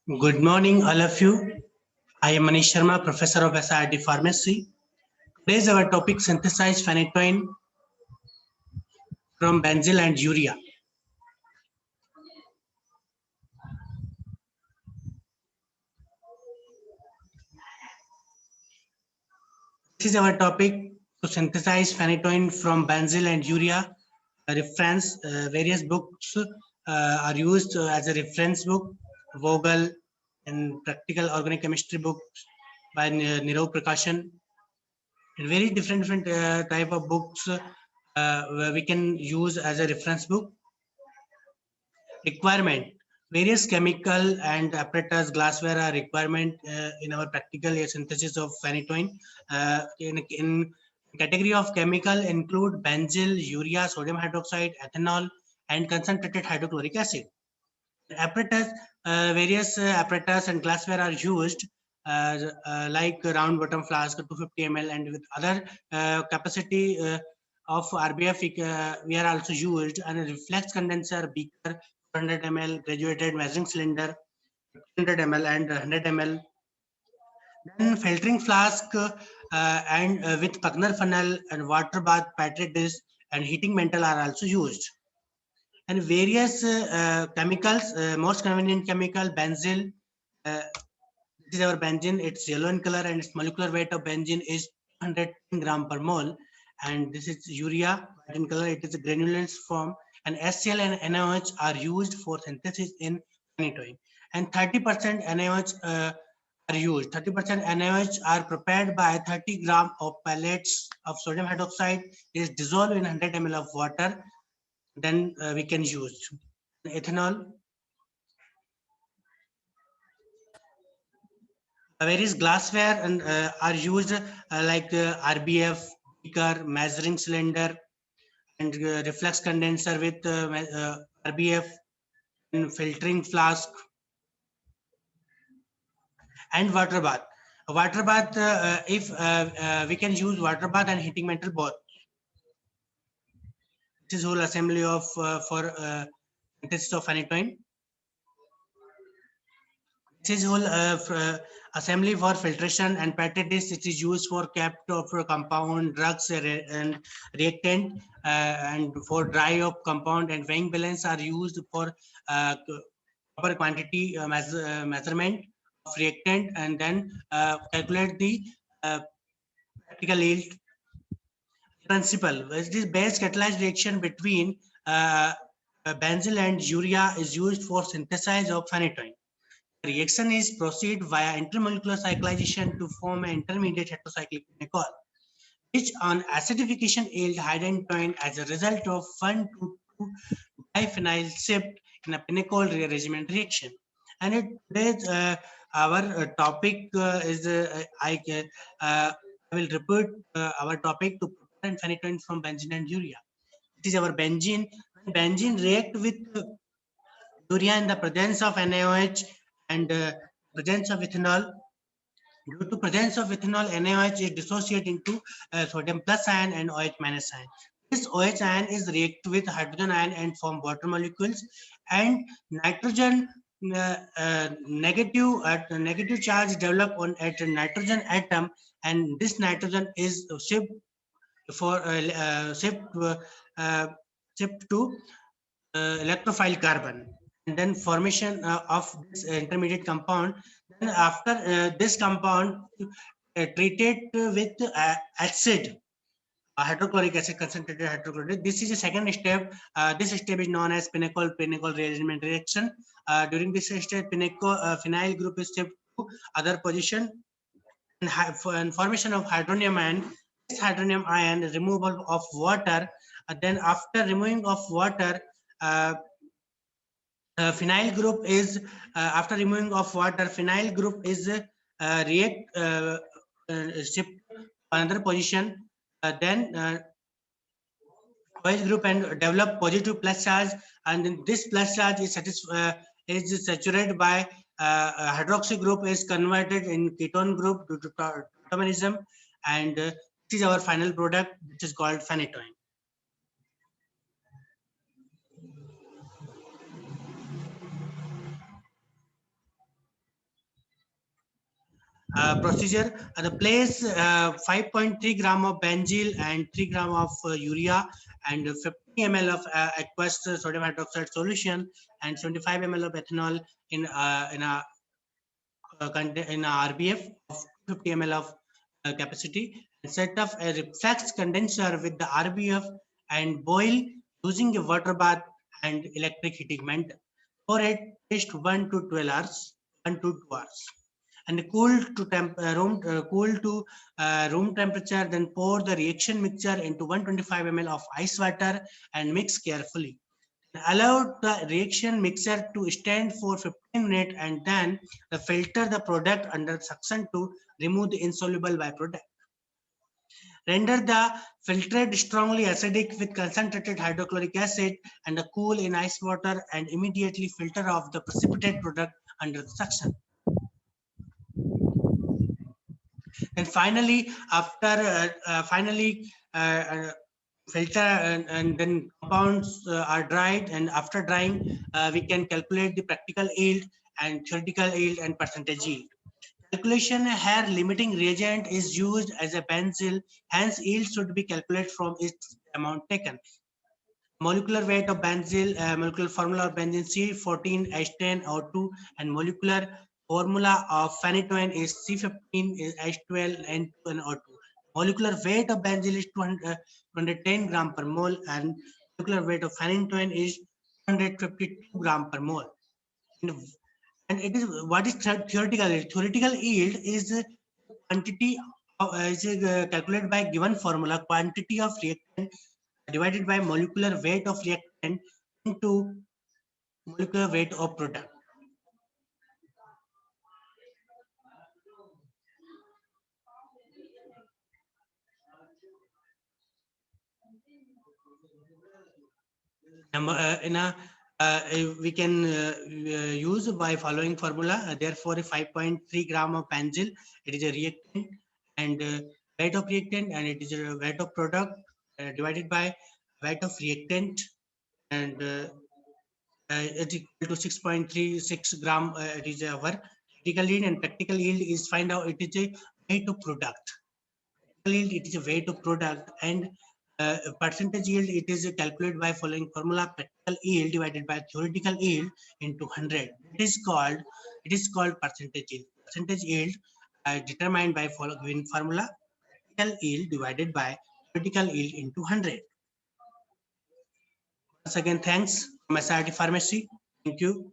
Good morning, all of you. I am Manish Sharma, Professor of SIRT Pharmacy. Today's our topic synthesized phenytoin from benzyl and urea. This is our topic to synthesize phenytoin from benzyl and urea. Reference various books are used as a reference book. Vogel and practical organic chemistry books by Nirav Prakashan. And very different type of books where we can use as a reference book. Requirement: various chemical and apparatus glassware are requirement in our practical synthesis of phenytoin. In category of chemical include benzyl, urea, sodium hydroxide, ethanol, and concentrated hydrochloric acid. Apparatus: various apparatus and glassware are used like round bottom flask 250 ml, and with other capacity of RBF we are also used, and a reflex condenser beaker 400 ml, graduated measuring cylinder 100 ml and 100 ml. Then filtering flask and with Pugner funnel and water bath, petri dish, and heating mantle are also used. And various chemicals, most convenient chemical benzyl. This is our benzene. It's yellow in color, and its molecular weight of benzene is 110 gram per mole. And this is urea, white in color. It is a granulate form. And HCl and NaOH are used for synthesis in phenytoin. And 30% NaOH are used. 30% NaOH are prepared by 30 gram of pellets of sodium hydroxide is dissolved in 100 ml of water. Then we can use ethanol. Various glassware and are used like RBF, beaker, measuring cylinder, and reflex condenser with RBF, and filtering flask, and water bath. A water bath, if we can use water bath and heating mantle both. This is whole assembly of for synthesis of phenytoin. This is whole assembly for filtration and petri dish. It is used for capped of compound, drugs, and reactant, and for dry of compound, and weighing balance are used for proper quantity measurement of reactant, and then calculate the practical yield. Principle: it is base catalyzed reaction between benzyl and urea is used for synthesis of phenytoin. Reaction is proceed via intermolecular cyclization to form an intermediate heterocyclic pinecol, which on acidification yield hydrogen as a result of 1,2,2 diphenyl shift in a pinecol rearrangement reaction. And today's our topic is I will repeat our topic to prepare phenytoin from benzene and urea. This is our benzene. Benzene react with urea in the presence of NaOH and presence of ethanol. Due to presence of ethanol, NaOH is dissociated into sodium plus ion and OH minus ion. This OH ion is react with hydrogen ion and form water molecules, and nitrogen negative charge develop on at a nitrogen atom, and this nitrogen is shift for shift to electrophile carbon, and then formation of this intermediate compound. Then after this compound treated with acid, hydrochloric acid, concentrated hydrochloric. This is a second step. This step is known as pinecol rearrangement reaction. During this step, phenyl group is shipped to other position, and formation of hydronium ion. This hydronium ion is removal of water. Then after removing of water, phenyl group is after removing of water, phenyl group is react shift to another position. Then OH group and develop positive plus charge, and then this plus charge is is saturated by hydroxy group is converted in ketone group due to tautomerism, and this is our final product, which is called phenytoin. procedure. The place 5.3 gram of benzyl and 3 gram of urea and 50 ml of aqueous sodium hydroxide solution and 75 ml of ethanol in a RBF of 50 ml of capacity, and set up a reflex condenser with the RBF and boil using a water bath and electric heating method for at least 1 to 12 hours, 1 to 2 hours, and cool to room temperature. Then pour the reaction mixture into 125 ml of ice water and mix carefully. Allow the reaction mixer to stand for 15 minutes and then filter the product under suction to remove the insoluble byproduct. Render the filtrate strongly acidic with concentrated hydrochloric acid and cool in ice water and immediately filter off the precipitate product under the suction. And finally, after filter and then compounds are dried, and after drying we can calculate the practical yield and theoretical yield and percentage yield. Calculation here limiting reagent is used as a benzyl, hence yield should be calculated from its amount taken. Molecular weight of benzyl, molecular formula of benzene C14H10O2, and molecular formula of phenytoin is C15H12N2NO2. Molecular weight of benzyl is 210 gram per mole, and molecular weight of phenytoin is 252 gram per mole. And it is what is theoretical yield? Theoretical yield is quantity is calculated by given formula, quantity of reactant divided by molecular weight of reactant into molecular weight of product. We can use by following formula. Therefore, 5.3 gram of benzyl, it is a reactant, and weight of reactant, and it is a weight of product divided by weight of reactant, and it is equal to 6.36 gram. It is our theoretical yield, and practical yield is find out it is a weight of product. Yield, it is a weight of product, and percentage yield, it is calculated by following formula: practical yield divided by theoretical yield into 100. It is called percentage yield. Percentage yield determined by following formula: practical yield divided by theoretical yield into 100. Once again, thanks from SRT Pharmacy. Thank you.